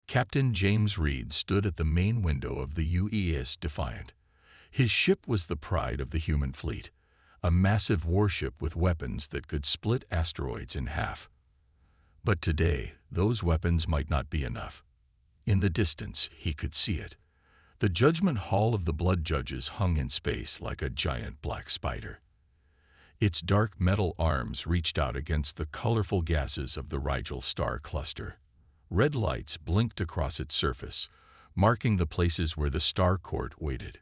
Captain James Reed stood at the main window of the UES Defiant. His ship was the pride of the human fleet, a massive warship with weapons that could split asteroids in half. But today, those weapons might not be enough. In the distance, he could see it. The Judgment Hall of the Blood Judges hung in space like a giant black spider. Its dark metal arms reached out against the colorful gases of the Rigel star cluster. Red lights blinked across its surface, marking the places where the Star Court waited.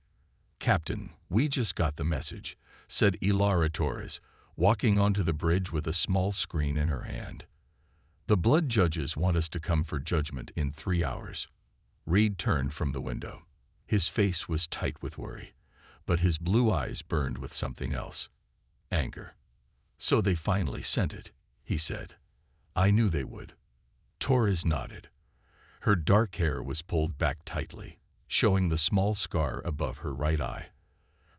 "Captain, we just got the message," said Ilara Torres, walking onto the bridge with a small screen in her hand. "The Blood Judges want us to come for judgment in 3 hours." Reed turned from the window. His face was tight with worry, but his blue eyes burned with something else. Anger. "So they finally sent it," he said. "I knew they would." Torres nodded. Her dark hair was pulled back tightly, showing the small scar above her right eye,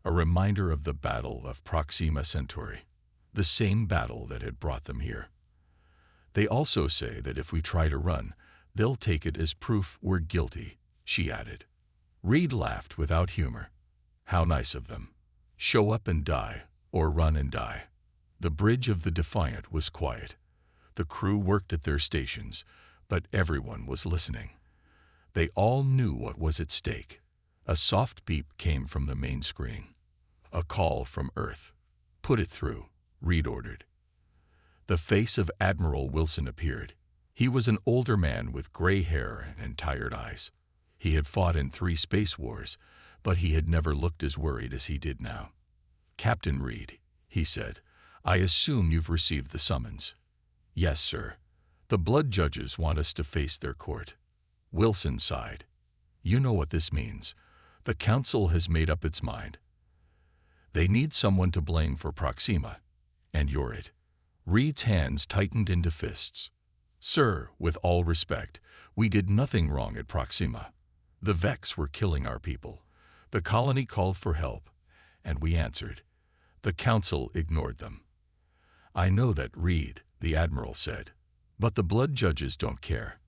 a reminder of the Battle of Proxima Centauri, the same battle that had brought them here. "They also say that if we try to run, they'll take it as proof we're guilty," she added. Reed laughed without humor. "How nice of them. Show up and die, or run and die." The bridge of the Defiant was quiet. The crew worked at their stations, but everyone was listening. They all knew what was at stake. A soft beep came from the main screen. "A call from Earth." "Put it through," Reed ordered. The face of Admiral Wilson appeared. He was an older man with gray hair and tired eyes. He had fought in 3 space wars, but he had never looked as worried as he did now. "Captain Reed," he said, "I assume you've received the summons." "Yes, sir. The Blood Judges want us to face their court." Wilson sighed. "You know what this means. The Council has made up its mind. They need someone to blame for Proxima, and you're it." Reed's hands tightened into fists. "Sir, with all respect, we did nothing wrong at Proxima. The Vex were killing our people. The colony called for help, and we answered. The Council ignored them." "I know that, Reed," the Admiral said, "but the Blood Judges don't care.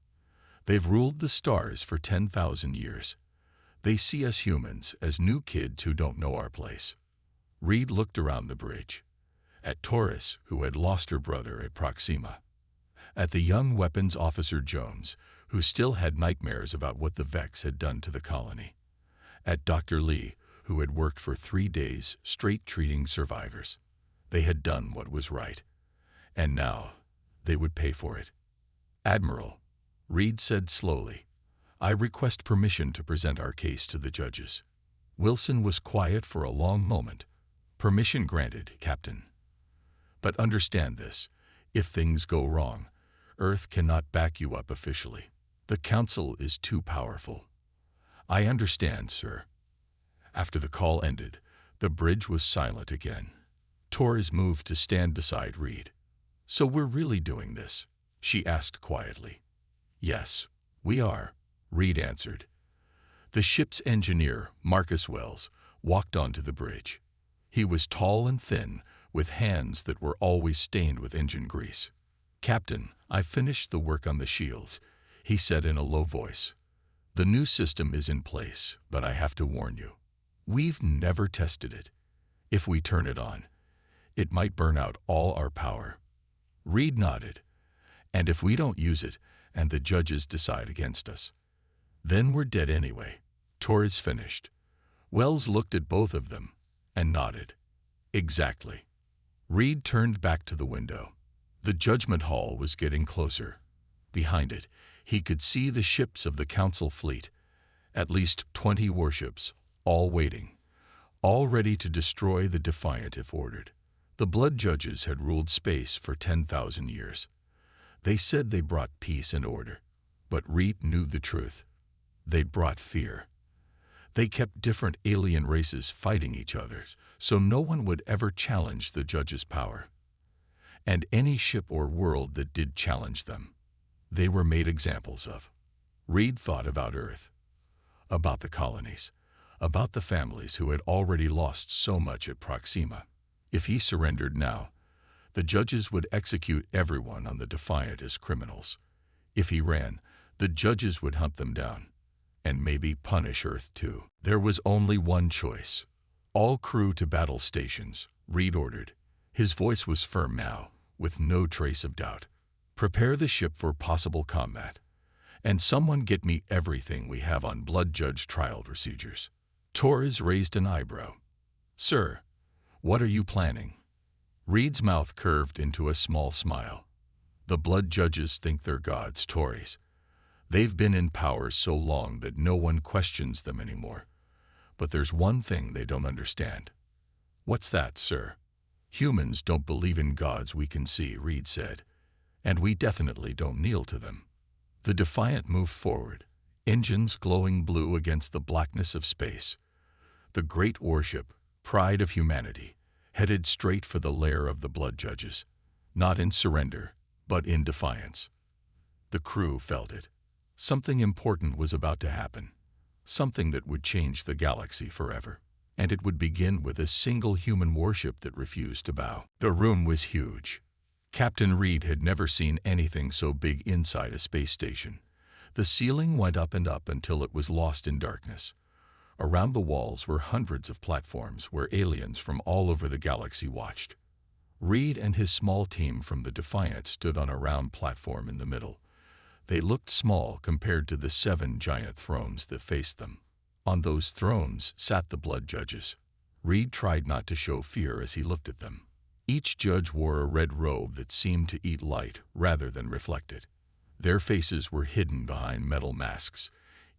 They've ruled the stars for 10,000 years. They see us humans as new kids who don't know our place." Reed looked around the bridge. At Torres, who had lost her brother at Proxima. At the young weapons officer Jones, who still had nightmares about what the Vex had done to the colony. At Dr. Lee, who had worked for 3 days straight treating survivors. They had done what was right. And now, they would pay for it. "Admiral," Reed said slowly, "I request permission to present our case to the judges." Wilson was quiet for a long moment. "Permission granted, Captain. But understand this, if things go wrong, Earth cannot back you up officially. The Council is too powerful." "I understand, sir." After the call ended, the bridge was silent again. Torres moved to stand beside Reed. "So we're really doing this?" she asked quietly. "Yes, we are," Reed answered. The ship's engineer, Marcus Wells, walked onto the bridge. He was tall and thin, with hands that were always stained with engine grease. "Captain, I finished the work on the shields," he said in a low voice. "The new system is in place, but I have to warn you. We've never tested it. If we turn it on, it might burn out all our power." Reed nodded. "And if we don't use it, and the judges decide against us, then we're dead anyway." Torres finished. Wells looked at both of them and nodded. "Exactly." Reed turned back to the window. The Judgment Hall was getting closer. Behind it, he could see the ships of the Council fleet, at least 20 warships, all waiting, all ready to destroy the Defiant if ordered. The Blood Judges had ruled space for 10,000 years. They said they brought peace and order, but Reed knew the truth. They brought fear. They kept different alien races fighting each other, so no one would ever challenge the Judges' power. And any ship or world that did challenge them, they were made examples of. Reed thought about Earth, about the colonies, about the families who had already lost so much at Proxima. If he surrendered now, the judges would execute everyone on the Defiant as criminals. If he ran, The judges would hunt them down, and maybe punish Earth too. There was only one choice. All crew to battle stations, Reed ordered. His voice was firm now, with no trace of doubt. Prepare the ship for possible combat. And someone get me everything we have on Blood Judge trial procedures. Torres raised an eyebrow. Sir, what are you planning? Reed's mouth curved into a small smile. The Blood Judges think they're gods, Torres. They've been in power so long that no one questions them anymore. But there's one thing they don't understand. What's that, sir? Humans don't believe in gods we can see, Reed said. And we definitely don't kneel to them. The Defiant moved forward, engines glowing blue against the blackness of space. The great warship, pride of humanity, headed straight for the lair of the Blood Judges, not in surrender, but in defiance. The crew felt it. Something important was about to happen, something that would change the galaxy forever. And it would begin with a single human warship that refused to bow. The room was huge. Captain Reed had never seen anything so big inside a space station. The ceiling went up and up until it was lost in darkness. Around the walls were hundreds of platforms where aliens from all over the galaxy watched. Reed and his small team from the Defiant stood on a round platform in the middle. They looked small compared to the 7 giant thrones that faced them. On those thrones sat the Blood Judges. Reed tried not to show fear as he looked at them. Each judge wore a red robe that seemed to eat light rather than reflect it. Their faces were hidden behind metal masks,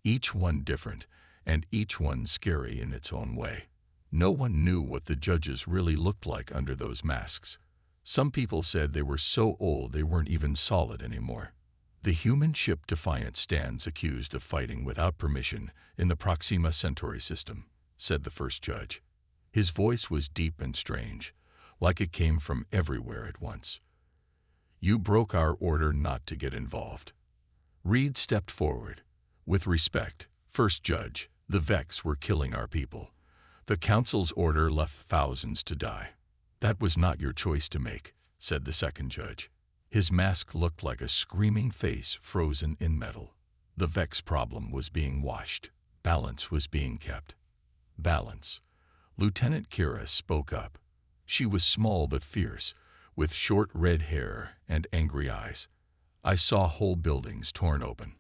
each one different, and each one scary in its own way. No one knew what the judges really looked like under those masks. Some people said they were so old they weren't even solid anymore. The human ship Defiant stands accused of fighting without permission in the Proxima Centauri system, said the first judge. His voice was deep and strange, like it came from everywhere at once. You broke our order not to get involved. Reed stepped forward. With respect, first judge, the Vex were killing our people. The Council's order left thousands to die. That was not your choice to make, said the second judge. His mask looked like a screaming face frozen in metal. The Vex problem was being washed. Balance was being kept. Balance. Lieutenant Kira spoke up. She was small but fierce, with short red hair and angry eyes. I saw whole buildings torn open.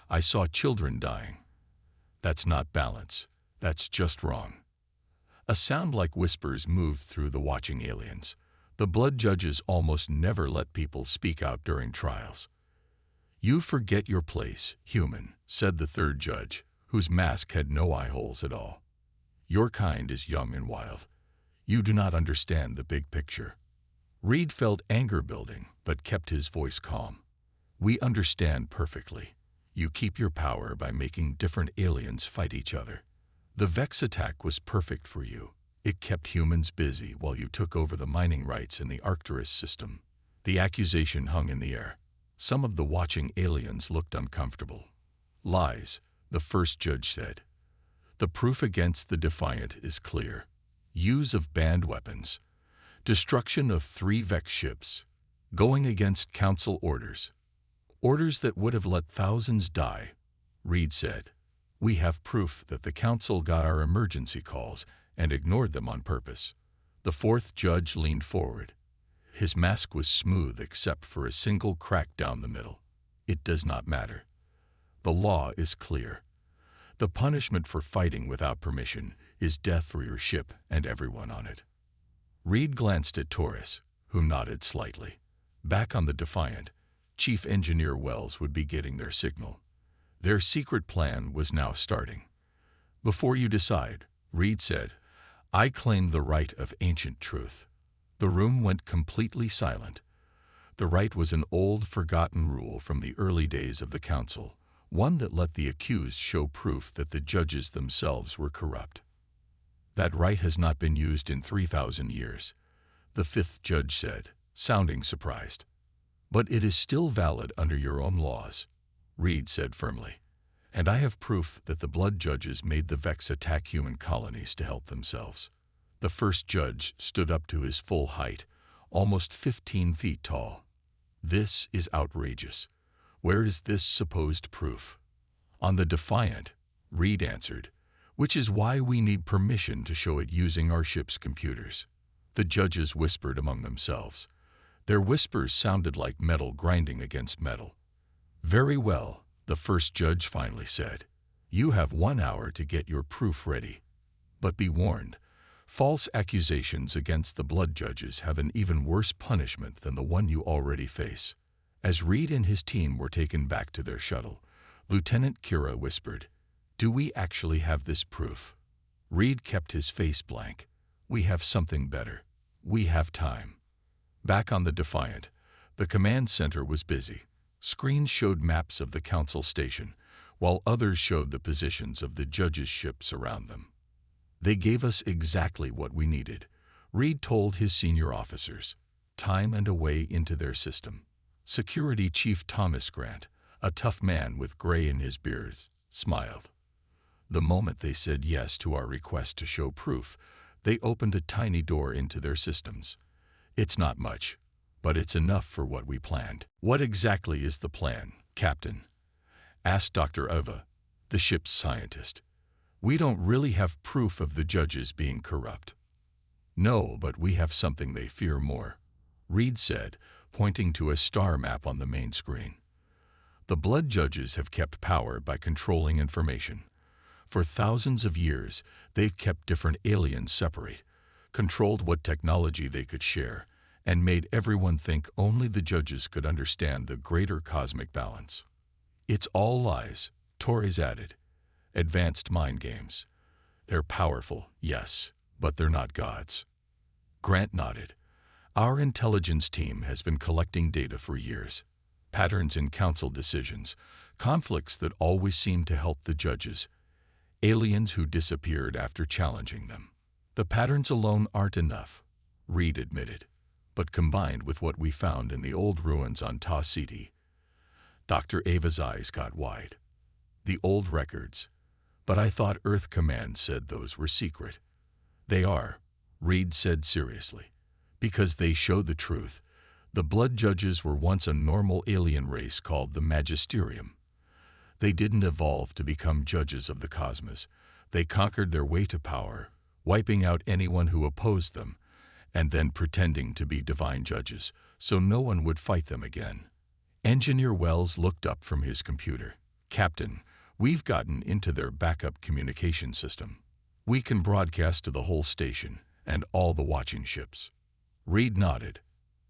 I saw children dying. That's not balance. That's just wrong. A sound like whispers moved through the watching aliens. The Blood Judges almost never let people speak out during trials. You forget your place, human, said the third judge, whose mask had no eye holes at all. Your kind is young and wild. You do not understand the big picture. Reed felt anger building, but kept his voice calm. We understand perfectly. You keep your power by making different aliens fight each other. The Vex attack was perfect for you. It kept humans busy while you took over the mining rights in the Arcturus system. The accusation hung in the air. Some of the watching aliens looked uncomfortable. Lies, the first judge said. The proof against the Defiant is clear. Use of banned weapons. Destruction of 3 Vex ships. Going against Council orders. Orders that would have let thousands die. Reed said. We have proof that the Council got our emergency calls and ignored them on purpose. The fourth judge leaned forward. His mask was smooth except for a single crack down the middle. It does not matter. The law is clear. The punishment for fighting without permission is death for your ship and everyone on it. Reed glanced at Torres, who nodded slightly. Back on the Defiant, Chief Engineer Wells would be getting their signal. Their secret plan was now starting. Before you decide, Reed said, I claim the right of ancient truth. The room went completely silent. The right was an old, forgotten rule from the early days of the Council, one that let the accused show proof that the judges themselves were corrupt. That right has not been used in 3,000 years, the fifth judge said, sounding surprised. But it is still valid under your own laws, Reed said firmly. And I have proof that the Blood Judges made the Vex attack human colonies to help themselves. The first judge stood up to his full height, almost 15 feet tall. This is outrageous. Where is this supposed proof? On the Defiant, Reed answered, which is why we need permission to show it using our ship's computers. The judges whispered among themselves. Their whispers sounded like metal grinding against metal. Very well, the first judge finally said. You have 1 hour to get your proof ready. But be warned, false accusations against the blood judges have an even worse punishment than the one you already face. As Reed and his team were taken back to their shuttle, Lieutenant Kira whispered, Do we actually have this proof? Reed kept his face blank. We have something better. We have time. Back on the Defiant, the command center was busy. Screens showed maps of the Council station, while others showed the positions of the judges' ships around them. They gave us exactly what we needed, Reed told his senior officers. Time and a way into their system. Security Chief Thomas Grant, a tough man with gray in his beard, smiled. The moment they said yes to our request to show proof, they opened a tiny door into their systems. It's not much, but it's enough for what we planned. What exactly is the plan, Captain? Asked Dr. Eva, the ship's scientist. We don't really have proof of the judges being corrupt. No, but we have something they fear more, Reed said, pointing to a star map on the main screen. The blood judges have kept power by controlling information. For thousands of years, they've kept different aliens separate, controlled what technology they could share, and made everyone think only the judges could understand the greater cosmic balance. It's all lies, Torres added. Advanced mind games. They're powerful, yes, but they're not gods. Grant nodded. Our intelligence team has been collecting data for years. Patterns in council decisions, conflicts that always seem to help the judges, aliens who disappeared after challenging them. The patterns alone aren't enough, Reed admitted, but combined with what we found in the old ruins on Ta City. Dr. Ava's eyes got wide. The old records. But I thought Earth Command said those were secret. They are, Reed said seriously, because they show the truth. The blood judges were once a normal alien race called the Magisterium. They didn't evolve to become judges of the cosmos. They conquered their way to power, wiping out anyone who opposed them, and then pretending to be divine judges, so no one would fight them again. Engineer Wells looked up from his computer. Captain, we've gotten into their backup communication system. We can broadcast to the whole station and all the watching ships. Reed nodded.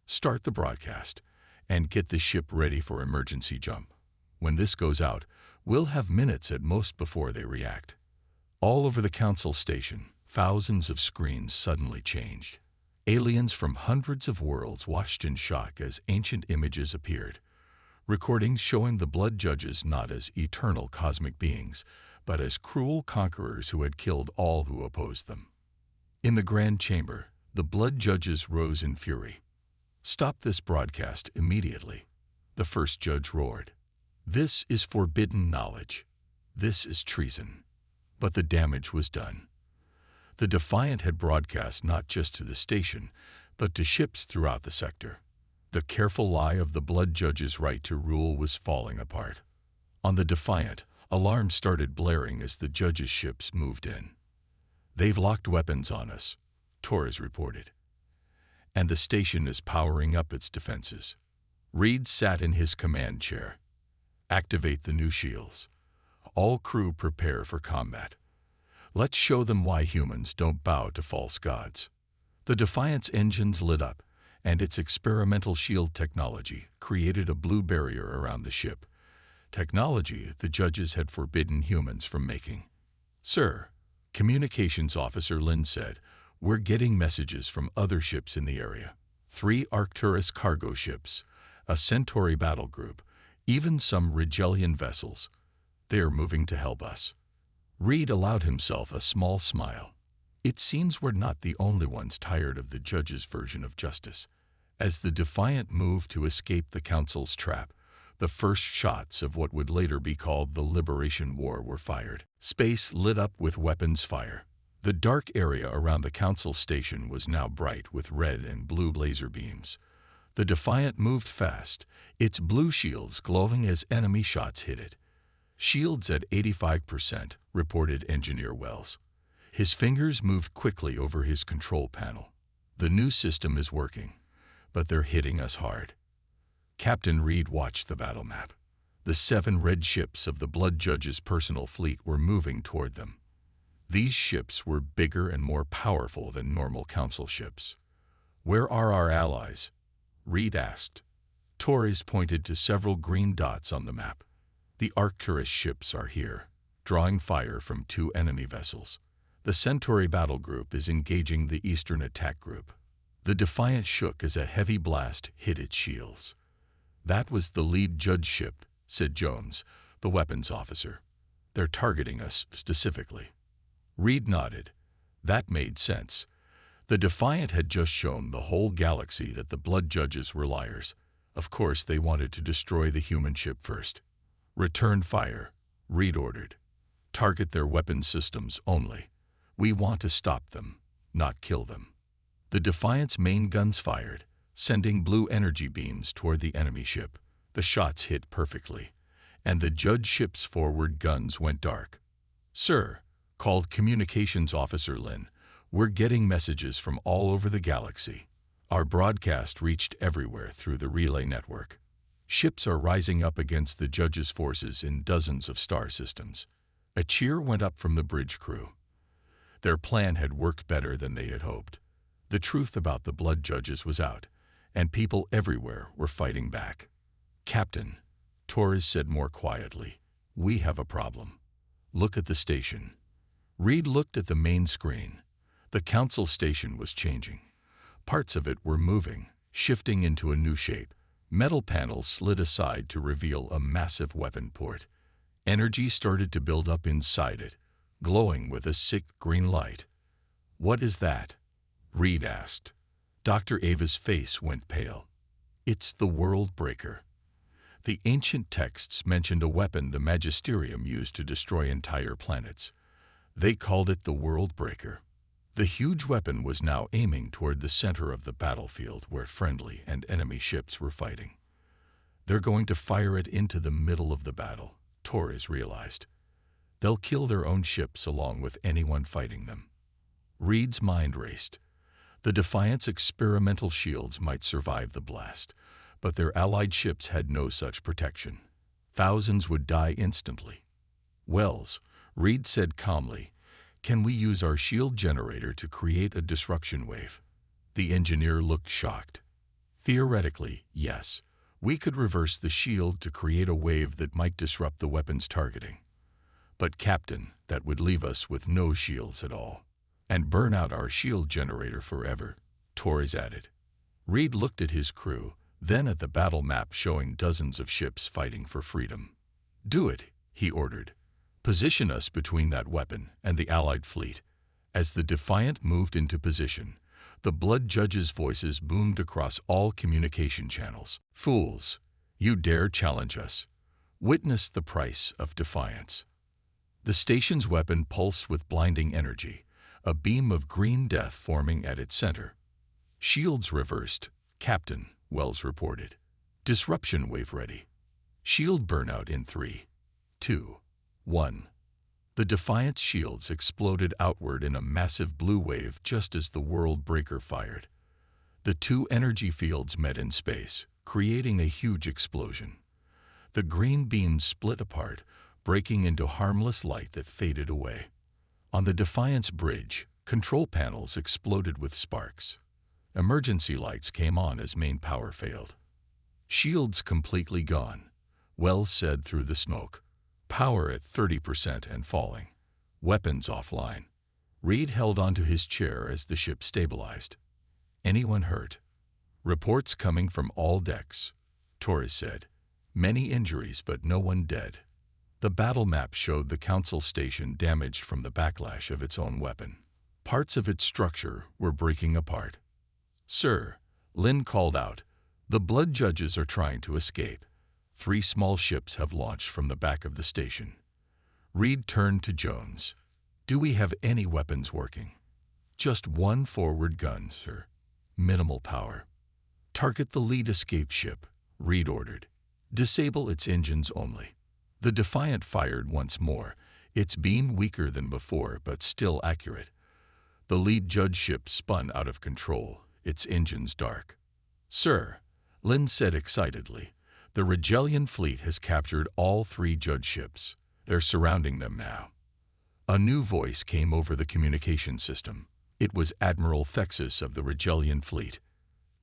Start the broadcast and get the ship ready for emergency jump. When this goes out, we'll have minutes at most before they react. All over the Council station, thousands of screens suddenly changed. Aliens from hundreds of worlds watched in shock as ancient images appeared. Recordings showing the blood judges not as eternal cosmic beings, but as cruel conquerors who had killed all who opposed them. In the Grand Chamber, the blood judges rose in fury. Stop this broadcast immediately, the first judge roared. This is forbidden knowledge. This is treason. But the damage was done. The Defiant had broadcast not just to the station, but to ships throughout the sector. The careful lie of the blood judge's right to rule was falling apart. On the Defiant, alarms started blaring as the judge's ships moved in. They've locked weapons on us, Torres reported. And the station is powering up its defenses. Reed sat in his command chair. Activate the new shields. All crew prepare for combat. Let's show them why humans don't bow to false gods. The Defiant's engines lit up, and its experimental shield technology created a blue barrier around the ship. Technology the judges had forbidden humans from making. Sir, Communications Officer Lin said, we're getting messages from other ships in the area. 3 Arcturus cargo ships, a Centauri battle group, even some Rigelian vessels. They're moving to help us. Reed allowed himself a small smile. It seems we're not the only ones tired of the judge's version of justice. As the Defiant moved to escape the Council's trap, the first shots of what would later be called the Liberation War were fired. Space lit up with weapons fire. The dark area around the Council station was now bright with red and blue laser beams. The Defiant moved fast, its blue shields glowing as enemy shots hit it. "Shields at 85%, reported Engineer Wells. His fingers moved quickly over his control panel. "The new system is working, but they're hitting us hard." Captain Reed watched the battle map. The 7 red ships of the Blood Judge's personal fleet were moving toward them. These ships were bigger and more powerful than normal Council ships. "Where are our allies?" Reed asked. Torres pointed to several green dots on the map. "The Arcturus ships are here, drawing fire from 2 enemy vessels. The Centauri battle group is engaging the Eastern attack group." The Defiant shook as a heavy blast hit its shields. "That was the lead Judge ship," said Jones, the weapons officer. "They're targeting us specifically." Reed nodded. That made sense. The Defiant had just shown the whole galaxy that the Blood Judges were liars. Of course, they wanted to destroy the human ship first. "Return fire," Reed ordered. "Target their weapon systems only. We want to stop them, not kill them." The Defiant's main guns fired, sending blue energy beams toward the enemy ship. The shots hit perfectly, and the Judge ship's forward guns went dark. "Sir," called Communications Officer Lin, "we're getting messages from all over the galaxy." Our broadcast reached everywhere through the relay network. "Ships are rising up against the Judge's forces in dozens of star systems." A cheer went up from the bridge crew. Their plan had worked better than they had hoped. The truth about the Blood Judges was out, and people everywhere were fighting back. "Captain," Torres said more quietly, "we have a problem. Look at the station." Reed looked at the main screen. The Council station was changing. Parts of it were moving, shifting into a new shape. Metal panels slid aside to reveal a massive weapon port. Energy started to build up inside it, glowing with a sick green light. "What is that?" Reed asked. Dr. Ava's face went pale. "It's the World Breaker." The ancient texts mentioned a weapon the Magisterium used to destroy entire planets. They called it the World Breaker. The huge weapon was now aiming toward the center of the battlefield where friendly and enemy ships were fighting. "They're going to fire it into the middle of the battle," Torres realized. "They'll kill their own ships along with anyone fighting them." Reed's mind raced. The Defiant's experimental shields might survive the blast, but their allied ships had no such protection. Thousands would die instantly. "Wells," Reed said calmly, "can we use our shield generator to create a disruption wave?" The engineer looked shocked. "Theoretically, yes. We could reverse the shield to create a wave that might disrupt the weapon's targeting. But, Captain, that would leave us with no shields at all. And burn out our shield generator forever," Torres added. Reed looked at his crew, then at the battle map showing dozens of ships fighting for freedom. "Do it," he ordered. "Position us between that weapon and the Allied fleet." As the Defiant moved into position, the Blood Judges' voices boomed across all communication channels. "Fools, you dare challenge us. Witness the price of defiance." The station's weapon pulsed with blinding energy, a beam of green death forming at its center. "Shields reversed, Captain," Wells reported. "Disruption wave ready. Shield burnout in 3, 2, 1. The Defiant's shields exploded outward in a massive blue wave just as the World Breaker fired. The 2 energy fields met in space, creating a huge explosion. The green beams split apart, breaking into harmless light that faded away. On the Defiant's bridge, control panels exploded with sparks. Emergency lights came on as main power failed. "Shields completely gone," Wells said through the smoke. "Power at 30% and falling. Weapons offline." Reed held onto his chair as the ship stabilized. "Anyone hurt?" "Reports coming from all decks," Torres said. "Many injuries, but no one dead." The battle map showed the Council station damaged from the backlash of its own weapon. Parts of its structure were breaking apart. "Sir," Lin called out, "the Blood Judges are trying to escape. 3 small ships have launched from the back of the station." Reed turned to Jones. "Do we have any weapons working?" "Just 1 forward gun, sir. Minimal power." Target the lead escape ship, Reed ordered. Disable its engines only. The Defiant fired once more, its beam weaker than before but still accurate. The lead judge ship spun out of control, its engines dark. "Sir," Lynn said excitedly, "the Regellian fleet has captured all 3 judge ships. They're surrounding them now." A new voice came over the communication system. It was Admiral Thexus of the Regellian fleet.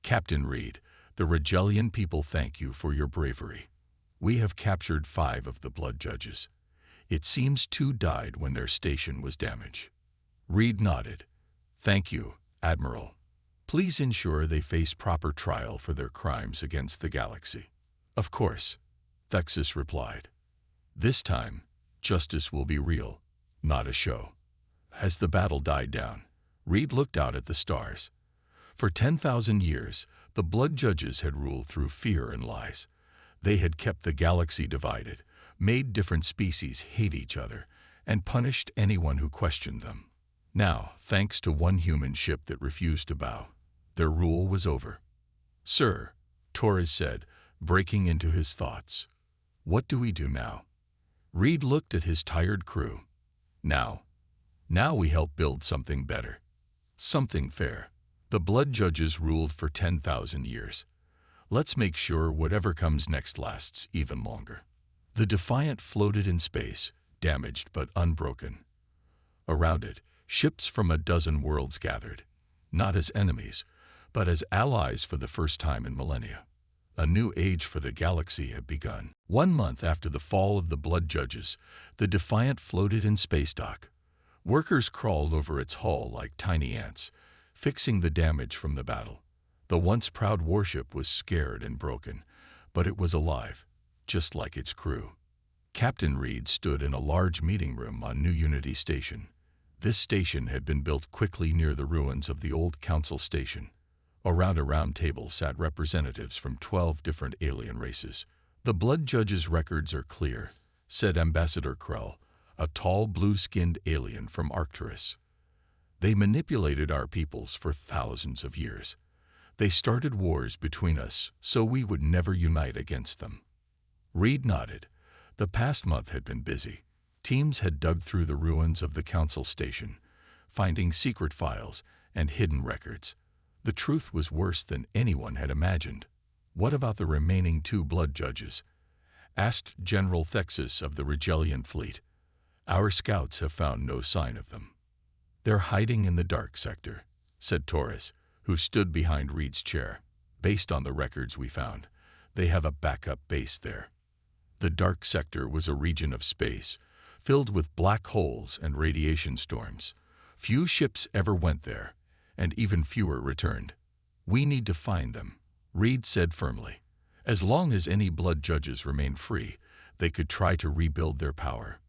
"Captain Reed, the Regellian people thank you for your bravery. We have captured 5 of the blood judges. It seems 2 died when their station was damaged." Reed nodded. "Thank you, Admiral. Please ensure they face proper trial for their crimes against the galaxy." "Of course," Thexus replied. "This time, justice will be real, not a show." As the battle died down, Reed looked out at the stars. For 10,000 years, the blood judges had ruled through fear and lies. They had kept the galaxy divided, made different species hate each other, and punished anyone who questioned them. Now, thanks to one human ship that refused to bow, their rule was over. "Sir," Torres said, breaking into his thoughts, "what do we do now?" Reed looked at his tired crew. Now we help build something better. Something fair. The blood judges ruled for 10,000 years. Let's make sure whatever comes next lasts even longer." The Defiant floated in space, damaged but unbroken. Around it, ships from a dozen worlds gathered, not as enemies, but as allies for the first time in millennia. A new age for the galaxy had begun. 1 month after the fall of the blood judges, the Defiant floated in space dock. Workers crawled over its hull like tiny ants, fixing the damage from the battle. The once proud warship was scared and broken, but it was alive, just like its crew. Captain Reed stood in a large meeting room on New Unity Station. This station had been built quickly near the ruins of the old Council Station. Around a round table sat representatives from 12 different alien races. "The blood judges' records are clear," said Ambassador Krell, a tall blue-skinned alien from Arcturus. "They manipulated our peoples for thousands of years. They started wars between us so we would never unite against them." Reed nodded. The past month had been busy. Teams had dug through the ruins of the Council Station, finding secret files and hidden records. The truth was worse than anyone had imagined. "What about the remaining 2 blood judges?" asked General Thexus of the Regellian fleet. "Our scouts have found no sign of them." "They're hiding in the dark sector," said Torres, who stood behind Reed's chair. "Based on the records we found, they have a backup base there." The dark sector was a region of space, filled with black holes and radiation storms. Few ships ever went there, and even fewer returned. "We need to find them," Reed said firmly. "As long as any blood judges remain free, they could try to rebuild their power."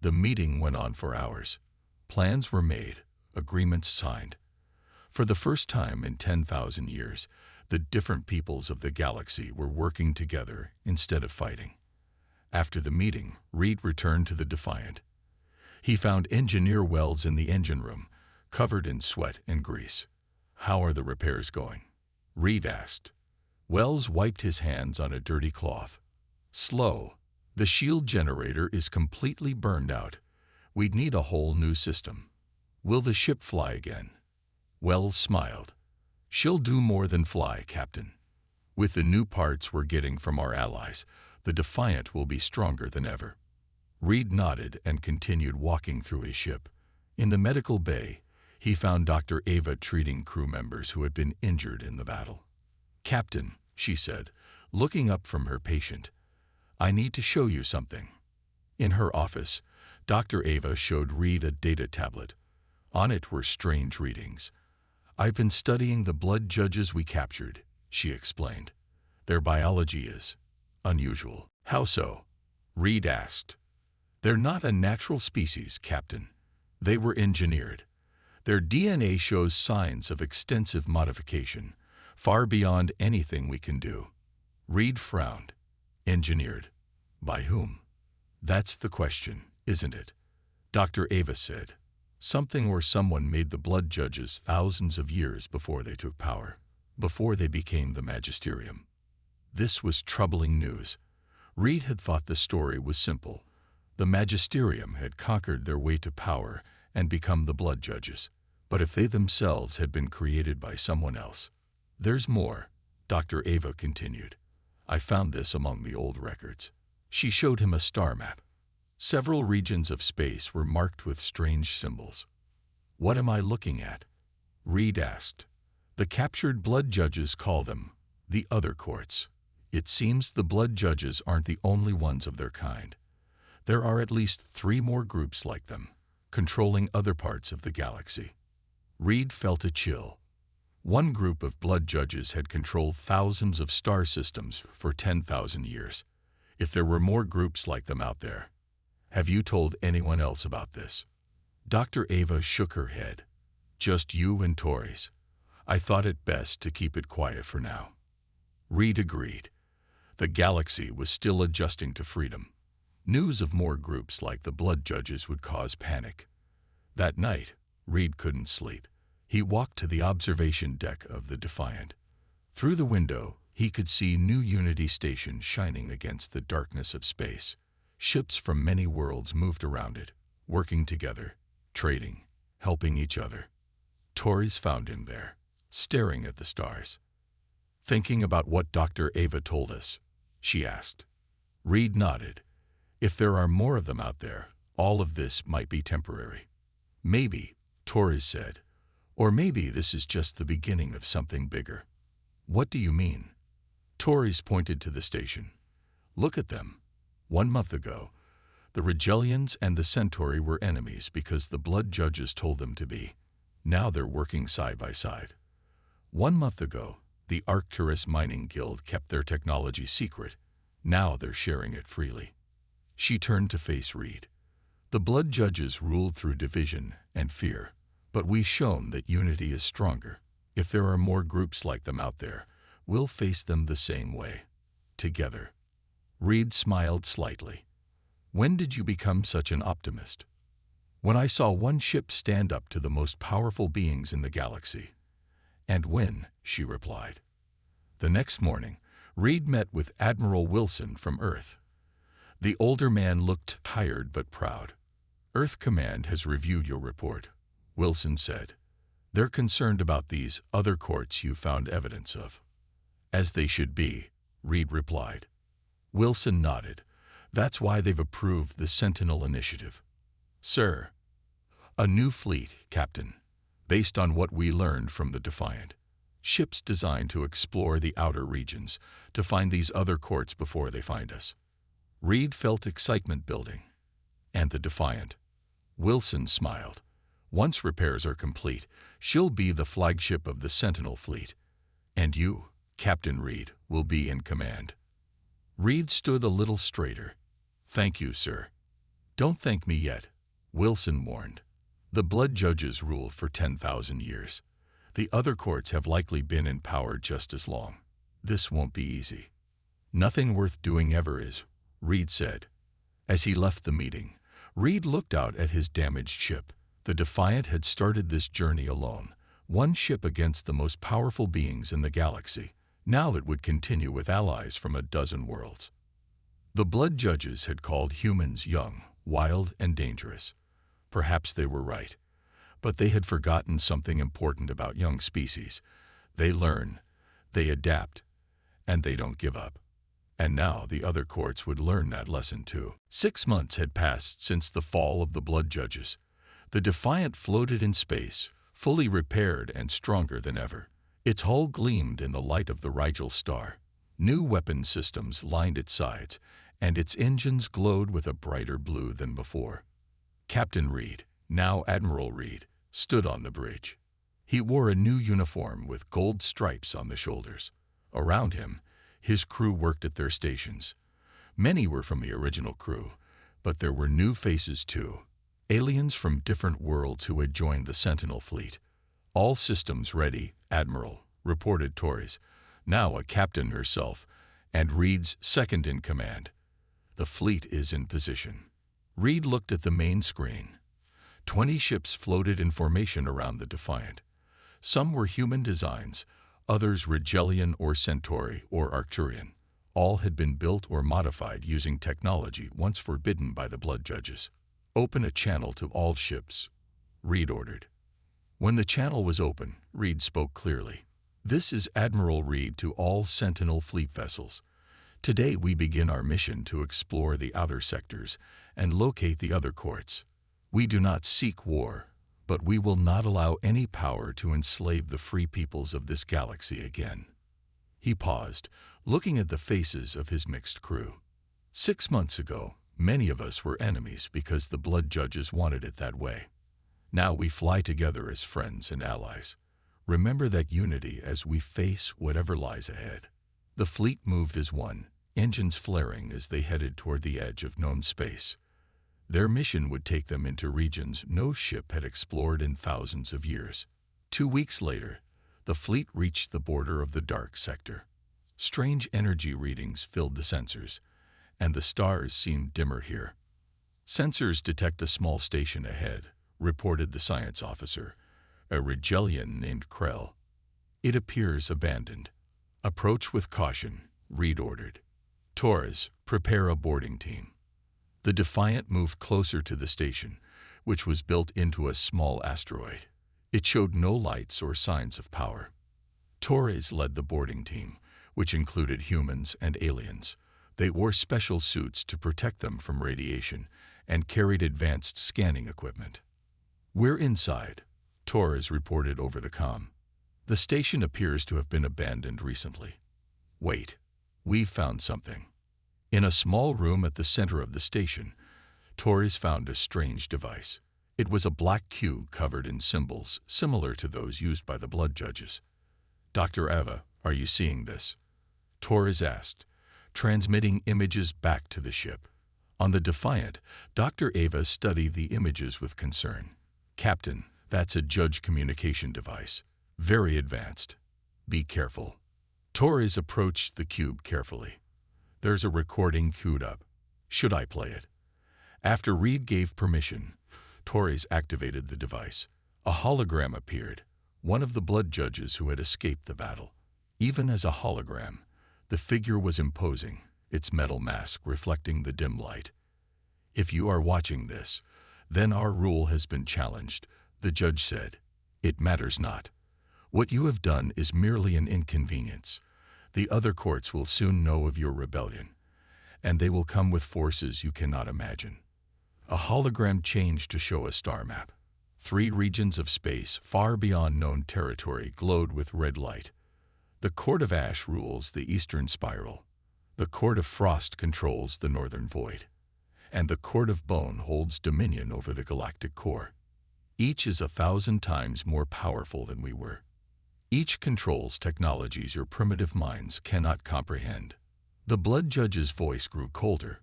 The meeting went on for hours. Plans were made, agreements signed. For the first time in 10,000 years, the different peoples of the galaxy were working together instead of fighting. After the meeting, Reed returned to the Defiant. He found Engineer Wells in the engine room, covered in sweat and grease. "How are the repairs going?" Reed asked. Wells wiped his hands on a dirty cloth. "Slow. The shield generator is completely burned out. We'd need a whole new system." "Will the ship fly again?" Wells smiled. "She'll do more than fly, Captain. With the new parts we're getting from our allies, the Defiant will be stronger than ever." Reed nodded and continued walking through his ship. In the medical bay, he found Dr. Ava treating crew members who had been injured in the battle. "Captain," she said, looking up from her patient, "I need to show you something." In her office, Dr. Ava showed Reed a data tablet. On it were strange readings. "I've been studying the blood judges we captured," she explained. "Their biology is unusual." "How so?" Reed asked. "They're not a natural species, Captain. They were engineered. Their DNA shows signs of extensive modification, far beyond anything we can do." Reed frowned. "Engineered? By whom?" "That's the question, isn't it?" Dr. Ava said. "Something or someone made the blood judges thousands of years before they took power. before they became the Magisterium. This was troubling news. Reed had thought the story was simple. The Magisterium had conquered their way to power and become the Blood Judges. But if they themselves had been created by someone else? There's more, Dr. Ava continued. I found this among the old records. She showed him a star map. Several regions of space were marked with strange symbols. What am I looking at? Reed asked. The captured Blood Judges call them the other courts. It seems the Blood Judges aren't the only ones of their kind. There are at least 3 more groups like them, controlling other parts of the galaxy. Reed felt a chill. One group of Blood Judges had controlled thousands of star systems for 10,000 years. If there were more groups like them out there. Have you told anyone else about this? Dr. Ava shook her head. Just you and Tories. I thought it best to keep it quiet for now. Reed agreed. The galaxy was still adjusting to freedom. News of more groups like the Blood Judges would cause panic. That night, Reed couldn't sleep. He walked to the observation deck of the Defiant. Through the window, he could see New Unity Station shining against the darkness of space. Ships from many worlds moved around it, working together, trading, helping each other. Tories found him there, staring at the stars. Thinking about what Dr. Ava told us, she asked. Reed nodded. If there are more of them out there, all of this might be temporary. Maybe, Tories said. Or maybe this is just the beginning of something bigger. What do you mean? Tories pointed to the station. Look at them. 1 month ago, the Regelians and the Centauri were enemies because the Blood Judges told them to be. Now they're working side by side. 1 month ago, the Arcturus Mining Guild kept their technology secret. Now they're sharing it freely. She turned to face Reed. The Blood Judges ruled through division and fear, but we've shown that unity is stronger. If there are more groups like them out there, we'll face them the same way, together. Reed smiled slightly. When did you become such an optimist? When I saw one ship stand up to the most powerful beings in the galaxy. And when, she replied. The next morning, Reed met with Admiral Wilson from Earth. The older man looked tired but proud. Earth Command has reviewed your report, Wilson said. They're concerned about these other courts you found evidence of. As they should be, Reed replied. Wilson nodded. That's why they've approved the Sentinel initiative. Sir, a new fleet, Captain, based on what we learned from the Defiant. Ships designed to explore the outer regions, to find these other courts before they find us. Reed felt excitement building. And the Defiant. Wilson smiled. Once repairs are complete, she'll be the flagship of the Sentinel fleet. And you, Captain Reed, will be in command. Reed stood a little straighter. Thank you, sir. Don't thank me yet, Wilson warned. The Blood Judges ruled for 10,000 years. The other courts have likely been in power just as long. This won't be easy. Nothing worth doing ever is, Reed said. As he left the meeting, Reed looked out at his damaged ship. The Defiant had started this journey alone, one ship against the most powerful beings in the galaxy. Now it would continue with allies from a dozen worlds. The Blood Judges had called humans young, wild, and dangerous. Perhaps they were right. But they had forgotten something important about young species. They learn, they adapt, and they don't give up. And now the other courts would learn that lesson too. 6 months had passed since the fall of the Blood Judges. The Defiant floated in space, fully repaired and stronger than ever. Its hull gleamed in the light of the Rigel star. New weapon systems lined its sides, and its engines glowed with a brighter blue than before. Captain Reed, now Admiral Reed, stood on the bridge. He wore a new uniform with gold stripes on the shoulders. Around him, his crew worked at their stations. Many were from the original crew, but there were new faces too. Aliens from different worlds who had joined the Sentinel fleet. All systems ready, Admiral, reported Tories, now a captain herself, and Reed's second in command. The fleet is in position. Reed looked at the main screen. 20 ships floated in formation around the Defiant. Some were human designs, others Rigelian or Centauri or Arcturian. All had been built or modified using technology once forbidden by the Blood Judges. "Open a channel to all ships," Reed ordered. When the channel was open, Reed spoke clearly. "This is Admiral Reed to all Sentinel fleet vessels. Today we begin our mission to explore the outer sectors and locate the other courts. We do not seek war, but we will not allow any power to enslave the free peoples of this galaxy again." He paused, looking at the faces of his mixed crew. 6 months ago, many of us were enemies because the Blood Judges wanted it that way. Now we fly together as friends and allies. Remember that unity as we face whatever lies ahead. The fleet moved as one, engines flaring as they headed toward the edge of known space. Their mission would take them into regions no ship had explored in thousands of years. 2 weeks later, the fleet reached the border of the dark sector. Strange energy readings filled the sensors, and the stars seemed dimmer here. "Sensors detect a small station ahead," reported the science officer, a Rigelian named Krell. "It appears abandoned. Approach with caution," Reed ordered. "Torres, prepare a boarding team." The Defiant moved closer to the station, which was built into a small asteroid. It showed no lights or signs of power. Torres led the boarding team, which included humans and aliens. They wore special suits to protect them from radiation and carried advanced scanning equipment. "We're inside," Torres reported over the comm. "The station appears to have been abandoned recently. Wait, we've found something." In a small room at the center of the station, Torres found a strange device. It was a black cube covered in symbols similar to those used by the Blood Judges. "Dr. Ava, are you seeing this?" Torres asked, transmitting images back to the ship. On the Defiant, Dr. Ava studied the images with concern. "Captain, that's a judge communication device. Very advanced. Be careful." Torres approached the cube carefully. "There's a recording queued up. Should I play it?" After Reed gave permission, Torres activated the device. A hologram appeared, one of the Blood Judges who had escaped the battle. Even as a hologram, the figure was imposing, its metal mask reflecting the dim light. "If you are watching this, then our rule has been challenged," the judge said. "It matters not. What you have done is merely an inconvenience. The other courts will soon know of your rebellion, and they will come with forces you cannot imagine." A hologram changed to show a star map. 3 regions of space far beyond known territory glowed with red light. The Court of Ash rules the eastern spiral. The Court of Frost controls the northern void. And the Court of Bone holds dominion over the galactic core. Each is 1,000 times more powerful than we were. Each controls technologies your primitive minds cannot comprehend. The Blood Judge's voice grew colder.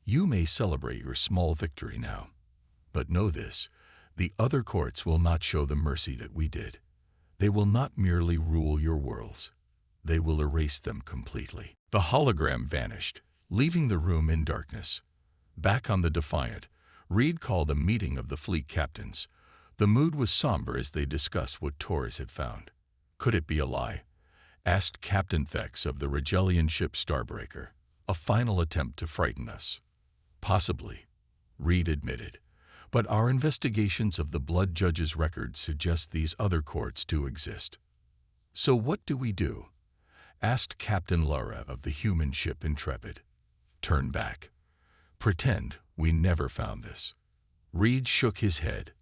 "You may celebrate your small victory now. But know this, the other courts will not show the mercy that we did. They will not merely rule your worlds. They will erase them completely." The hologram vanished, leaving the room in darkness. Back on the Defiant, Reed called a meeting of the fleet captains. The mood was somber as they discussed what Torres had found. "Could it be a lie?" asked Captain Thex of the Rigelian ship Starbreaker. "A final attempt to frighten us." "Possibly," Reed admitted. "But our investigations of the Blood Judge's records suggest these other courts do exist." "So what do we do?" asked Captain Lara of the human ship Intrepid. "Turn back. Pretend we never found this." Reed shook his head.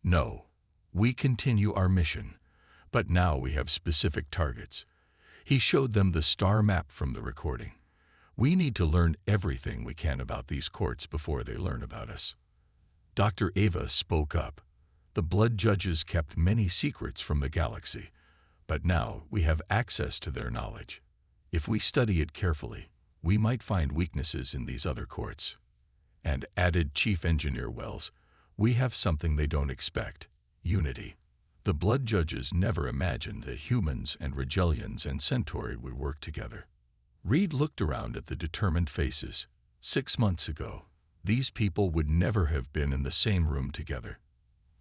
"No, we continue our mission, but now we have specific targets." He showed them the star map from the recording. "We need to learn everything we can about these courts before they learn about us." Dr. Ava spoke up. "The Blood Judges kept many secrets from the galaxy, but now we have access to their knowledge. If we study it carefully, we might find weaknesses in these other courts." And added Chief Engineer Wells, "We have something they don't expect: unity. The Blood Judges never imagined that humans and Rigelians and Centauri would work together." Reed looked around at the determined faces. 6 months ago, these people would never have been in the same room together.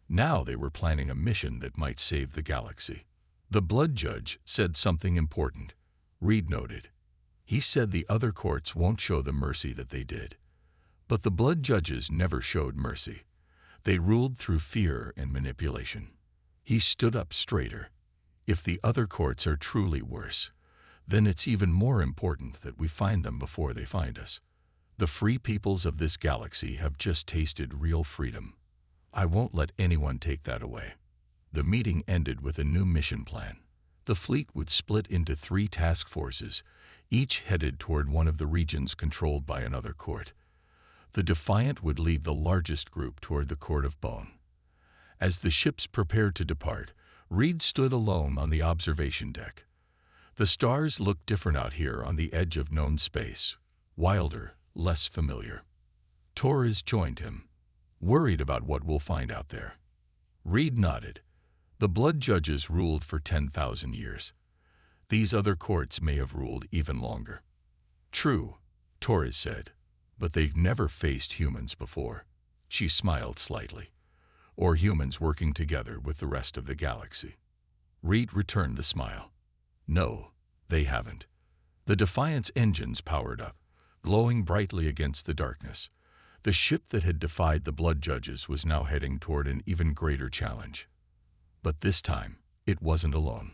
Now they were planning a mission that might save the galaxy. The Blood Judge said something important, Reed noted. He said the other courts won't show the mercy that they did. But the Blood Judges never showed mercy. They ruled through fear and manipulation. He stood up straighter. If the other courts are truly worse, then it's even more important that we find them before they find us. The free peoples of this galaxy have just tasted real freedom. I won't let anyone take that away. The meeting ended with a new mission plan. The fleet would split into 3 task forces, each headed toward one of the regions controlled by another court. The Defiant would lead the largest group toward the Court of Bone. As the ships prepared to depart, Reed stood alone on the observation deck. The stars looked different out here on the edge of known space, wilder, less familiar. Torres joined him, worried about what we'll find out there. Reed nodded. The Blood Judges ruled for 10,000 years. These other courts may have ruled even longer. True, Torres said, but they've never faced humans before. She smiled slightly. Or humans working together with the rest of the galaxy. Reed returned the smile. No, they haven't. The Defiant's engines powered up, glowing brightly against the darkness. The ship that had defied the Blood Judges was now heading toward an even greater challenge. But this time, it wasn't alone.